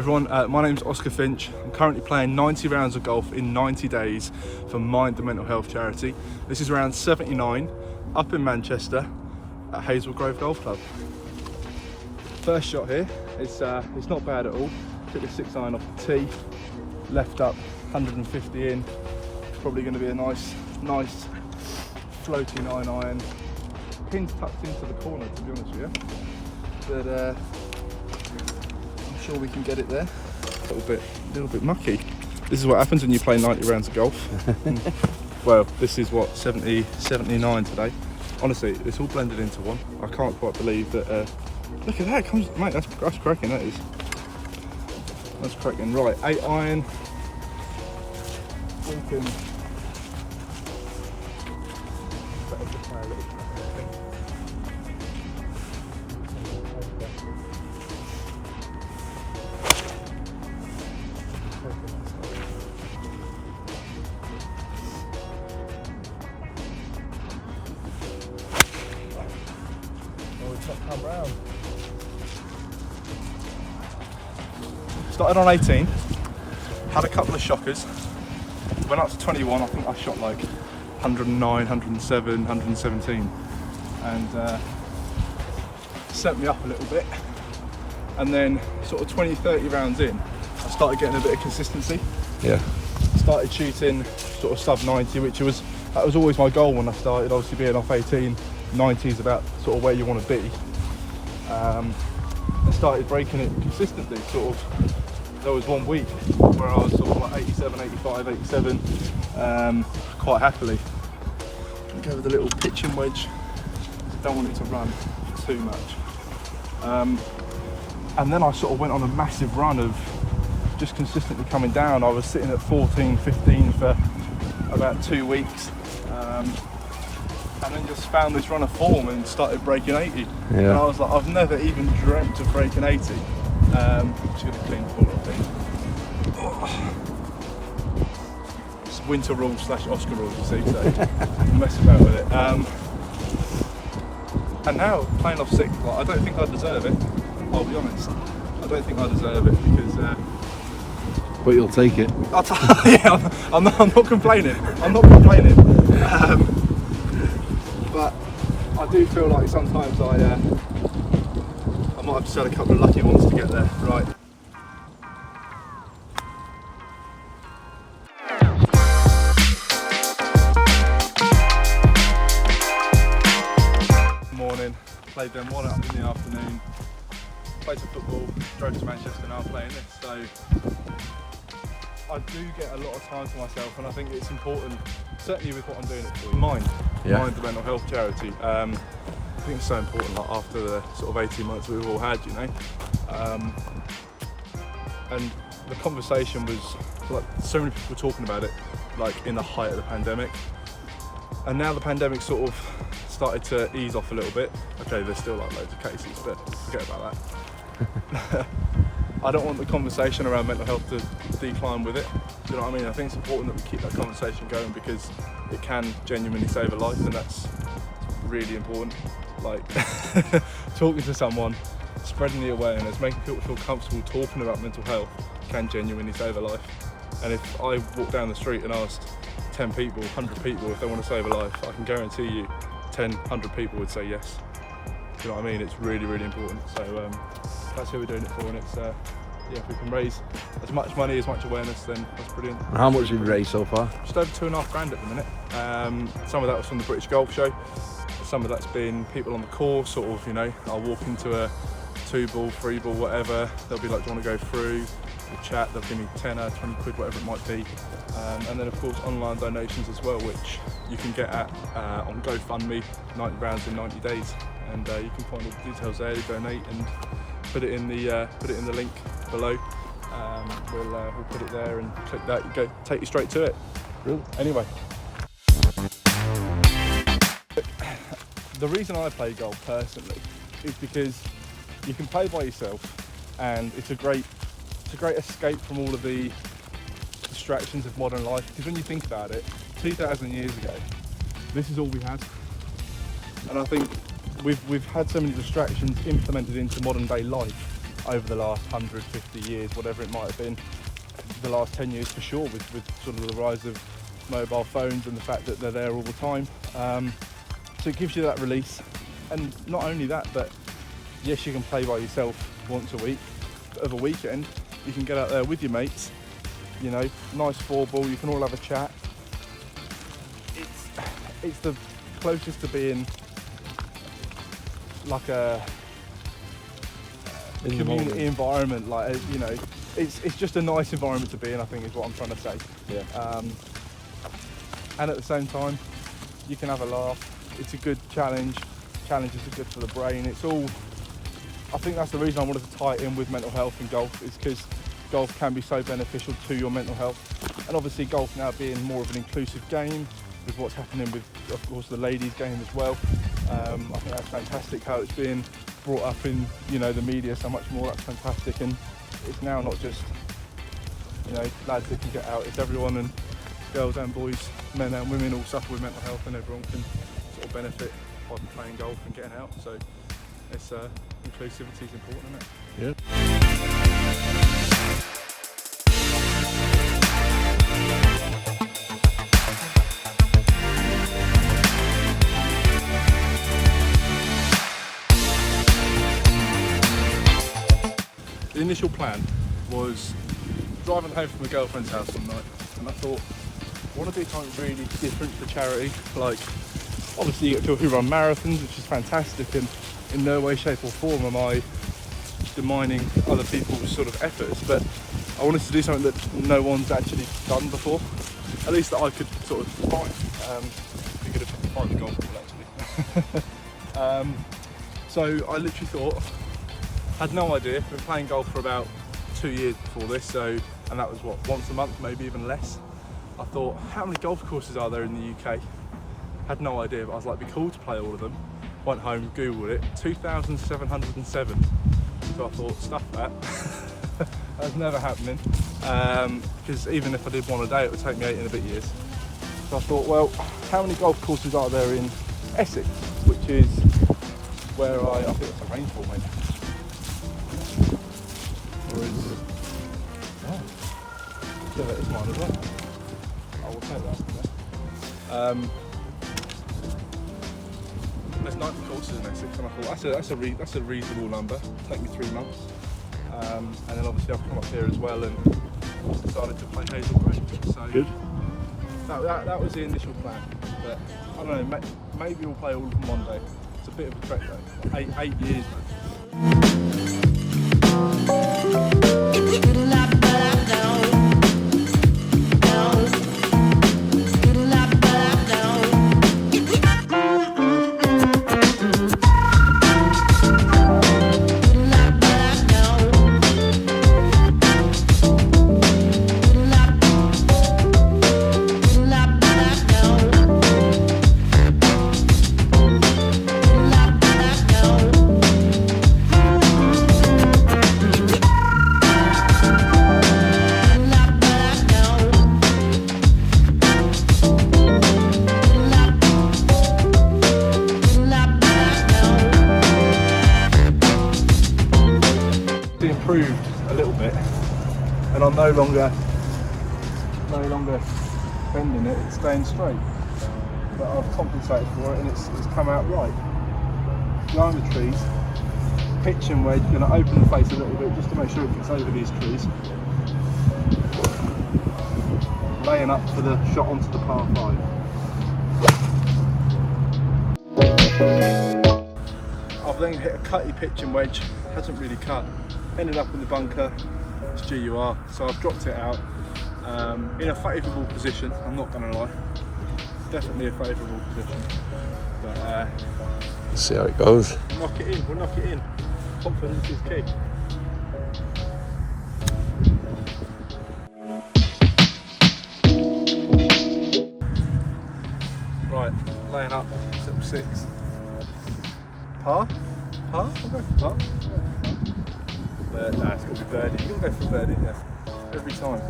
everyone, my name's Oscar Finch. I'm currently playing 90 rounds of golf in 90 days for Mind the Mental Health charity. This is round 79 up in Manchester at Hazel Golf Club. First shot here, it's not bad at all. Took the 6-iron off the tee, left up 150 in. Probably going to be a nice floaty 9-iron. Pin's tucked into the corner, to be honest with you, but I'm sure we can get it there. A little bit mucky. This is what happens when you play 90 rounds of golf. Well, this is what, 79 today. Honestly, it's all blended into one. I can't quite believe that. Look at that, mate. That's cracking. That is. That's cracking. Right, 8-iron. We can. Come round. Started on 18, had a couple of shockers, went up to 21. I think I shot like 109, 107, 117, and set me up a little bit. And then sort of 20, 30 rounds in, I started getting a bit of consistency. Yeah. Started shooting sort of sub 90, that was always my goal when I started. Obviously being off 18, 90 is about sort of where you want to be. I started breaking it consistently. Sort of, there was 1 week where I was sort of like 87, 85, 87, quite happily. Go with a little pitching wedge. Don't want it to run too much. And then I sort of went on a massive run of just consistently coming down. I was sitting at 14, 15 for about 2 weeks. And then just found this run of form and started breaking 80. Yeah. And I was like, I've never even dreamt of breaking 80. Just going to clean the ball, I think. Oh. It's winter rules / Oscar rules, you see, so mess about with it. And now, playing off 6, like, I don't think I deserve it, I'll be honest. I don't think I deserve it because... but you'll take it. Yeah, I'm not complaining. I'm not complaining. But I do feel like sometimes I might have just had a couple of lucky ones to get there. Right. Morning. Played them 1 up in the afternoon. Played some football. Drove to Manchester. Now I'm playing this. So I do get a lot of time to myself, and I think it's important, certainly with what I'm doing it for. Mind the Mental Health charity. I think it's so important, like after the sort of 18 months we've all had, you know. And the conversation was like, so many people were talking about it, like in the height of the pandemic. And now the pandemic sort of started to ease off a little bit. Okay, there's still like loads of cases, but forget about that. I don't want the conversation around mental health to decline with it. Do you know what I mean? I think it's important that we keep that conversation going because it can genuinely save a life, and that's really important. Like talking to someone, spreading the awareness, making people feel comfortable talking about mental health can genuinely save a life. And if I walked down the street and asked 10 people, 100 people if they want to save a life, I can guarantee you 10, 100 people would say yes. Do you know what I mean? It's really, really important. So that's who we're doing it for, and it's yeah, if we can raise as much money, as much awareness, then that's brilliant. And how much have you raised so far? Just over $2,500 at the minute. Some of that was from the British Golf Show. Some of that's been people on the course, sort of, you know, I'll walk into a 2-ball, 3-ball, whatever. They'll be like, do you want to go through? We'll chat, they'll give me 10 or 20 quid, whatever it might be. And then of course online donations as well, which you can get at on GoFundMe, 90 rounds in 90 days. And you can find all the details there, donate, and put it in the link below. We'll put it there and click that, take you straight to it. Really? Anyway, the reason I play golf personally is because you can play by yourself, and it's a great escape from all of the distractions of modern life. Because when you think about it, 2,000 years ago, this is all we had, and I think we've had so many distractions implemented into modern day life over the last 150 years, whatever it might have been, the last 10 years for sure, with sort of the rise of mobile phones and the fact that they're there all the time. So it gives you that release, and not only that, but yes, you can play by yourself once a week, but of a weekend you can get out there with your mates, you know, nice 4-ball, you can all have a chat. It's the closest to being like a community environment, like, you know, it's just a nice environment to be in, I think is what I'm trying to say. Yeah. And at the same time, you can have a laugh. It's a good challenge. Challenges are good for the brain. It's all, I think that's the reason I wanted to tie it in with mental health in golf, is because golf can be so beneficial to your mental health. And obviously golf now being more of an inclusive game, with what's happening with, of course, the ladies game as well. I think that's fantastic how it's being brought up in, you know, the media so much more. That's fantastic. And it's now not just, you know, lads that can get out, it's everyone, and girls and boys, men and women all suffer with mental health, and everyone can sort of benefit by playing golf and getting out. So it's inclusivity is important, isn't it? Yeah. The initial plan was driving home from my girlfriend's house one night, and I thought, I want to do something really different for charity. Like, obviously you get people who run marathons, which is fantastic, and in no way, shape or form am I demining other people's sort of efforts, but I wanted to do something that no one's actually done before, at least that I could sort of find. Be good if I could find the golf ball actually. So I literally thought, had no idea, been playing golf for about 2 years before this, so, and that was what, once a month, maybe even less. I thought, how many golf courses are there in the UK? Had no idea, but I was like, it'd be cool to play all of them. Went home, Googled it, 2,707. So I thought, stuff that. That's never happening. Because even if I did one a day, it would take me 8 and a bit years. So I thought, well, how many golf courses are there in Essex, which is where I think it's a rainfall, mate. Or is it? Oh, yeah, that is mine as well. I will take that. Yeah. There's 90 courses in Essex, and I thought that's a reasonable number. Take me 3 months, and then obviously I've come up here as well and decided to play Hazel. So Good. That was the initial plan. But I don't know, maybe we'll play all of them one day. It's a bit of a trek though. 8 years though. Improved a little bit, and I'm no longer bending it, it's staying straight, but I've compensated for it and it's come out right. Behind the trees, pitch and wedge, going to open the face a little bit just to make sure it gets over these trees, laying up for the shot onto the par 5. I've then hit a cutty pitch and wedge, hasn't really cut. Ended up in the bunker, it's GUR, so I've dropped it out in a favourable position, I'm not going to lie, definitely a favourable position, but Let's see how it goes. we'll knock it in, confidence is key. Right, laying up, little 6, par? I'll go for par. But nah, it's got to be birdie. You're going to go for birdie, yeah. Every time.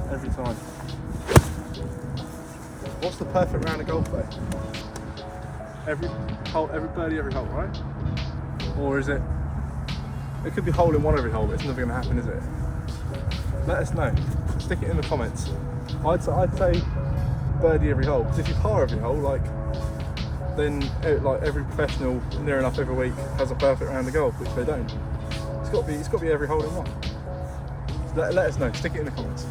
What's the perfect round of golf though? Every hole, every birdie, every hole, right? Or is it It could be hole in one every hole, but it's never going to happen, is it? Let us know. Stick it in the comments. I'd say birdie every hole, because if you par every hole, then every professional near enough every week has a perfect round of golf, which they don't. It's got to be every hole in one. So let us know. Stick it in the comments.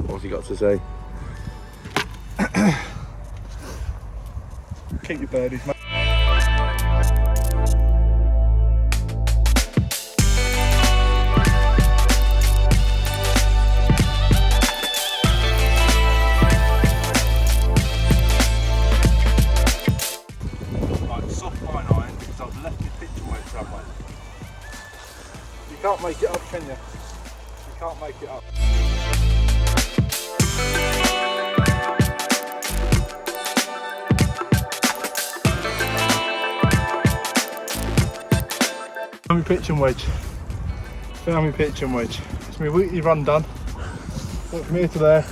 What's he got to say? Keep your birdies, mate. Right, soft line iron because I've left my pitching weight somewhere. You can't make it up, can you? You can't make it up. Found my pitching wedge. Found my pitching wedge. It's my weekly run done. Went from here to there.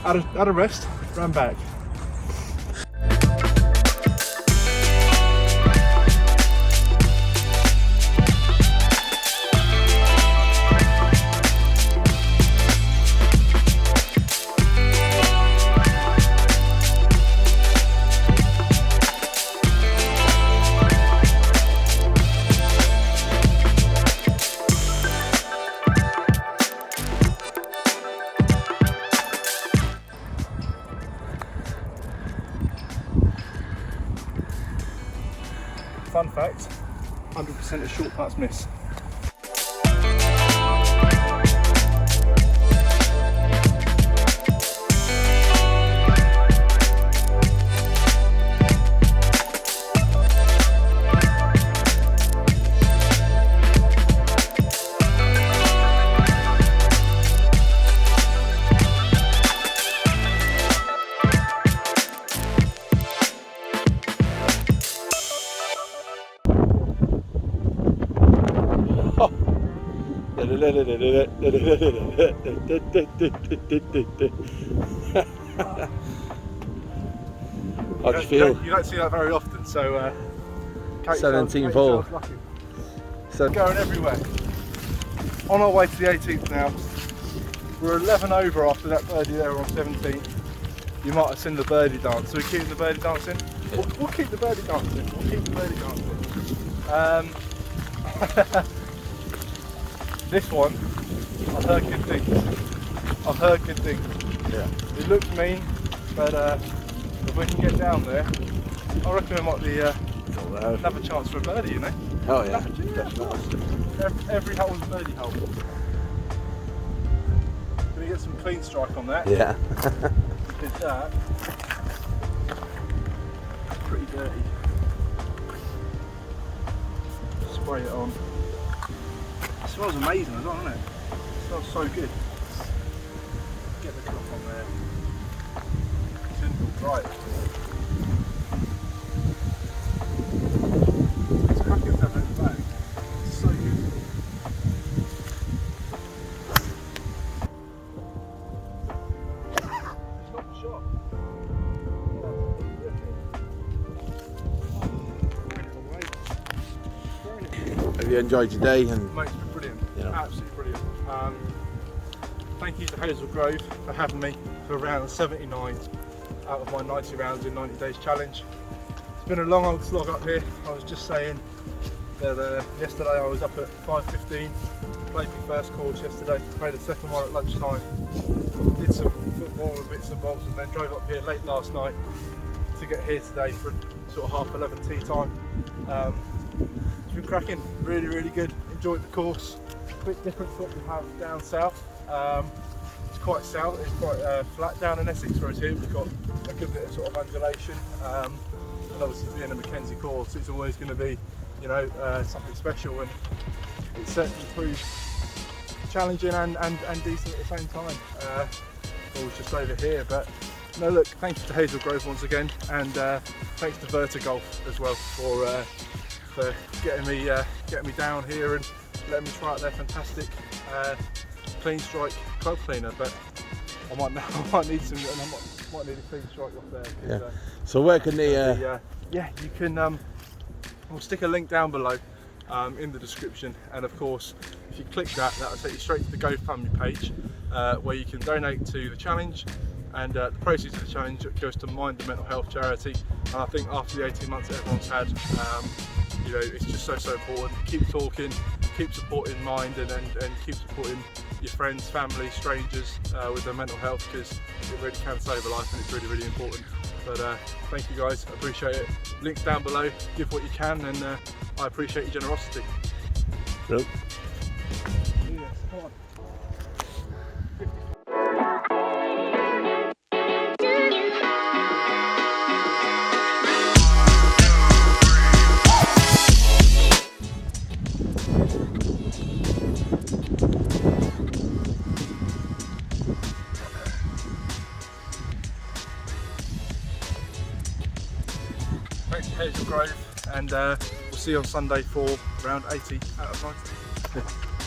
Had a rest. Ran back. Fun fact, 100% of short putts miss. How do you feel? You don't see that very often, so 17th hole. So going everywhere. On our way to the 18th now. We're 11 over after that birdie there on 17th. You might have seen the birdie dance. So we're keeping the birdie dancing? We'll keep the birdie dancing. We'll keep the birdie dancing. This one, I've heard good things. I've heard good things. Yeah. It looks mean, but if we can get down there, I reckon there might be another chance for a birdie, you know? Oh yeah. Every hole's a birdie hole. Can we get some clean strike on that? Yeah. Did that. Pretty dirty. Spray it on. It smells amazing as well, doesn't it? It smells so good. Get the cloth on there. Simple, right. It's cracking to have it in the bag. It's so good. It's not the shot. Have you enjoyed your day? And Mate, it's been brilliant. You know. Absolutely brilliant. Thank you to Hazel Grove for having me for round 79 out of my 90 rounds in 90 days challenge. It's been a long old slog up here. I was just saying that yesterday I was up at 5:15, played my first course yesterday, played a second one at lunchtime, did some football and bits and bobs, and then drove up here late last night to get here today for sort of 11:30 tea time. It's been cracking, really good. Enjoyed the course. A bit different to what we have down south. It's quite south, it's quite flat down in Essex, whereas here we've got a good bit of sort of undulation. And obviously being a Mackenzie course, it's always going to be, you know, something special, and it certainly proves challenging and decent at the same time. I was just over here, but no, look, thanks to Hazel Grove once again, and thanks to Vertigolf as well for getting me down here and letting me try out their fantastic clean strike club cleaner. But I might need some, and I might need a clean strike off there. Yeah. So where can they? Yeah, you can. We'll stick a link down below in the description, and of course, if you click that, that'll take you straight to the GoFundMe page, where you can donate to the challenge, and the proceeds of the challenge goes to Mind the Mental Health charity. And I think after the 18 months that everyone's had, you know, it's just so important. Keep talking, keep supporting Mind, and keep supporting your friends, family, strangers with their mental health, because it really can save a life, and it's really important. But thank you guys, I appreciate it. Links down below, give what you can, and I appreciate your generosity. Nope. Yes, come on. Thanks to Hazel Grove, and we'll see you on Sunday for round 80 out of 90.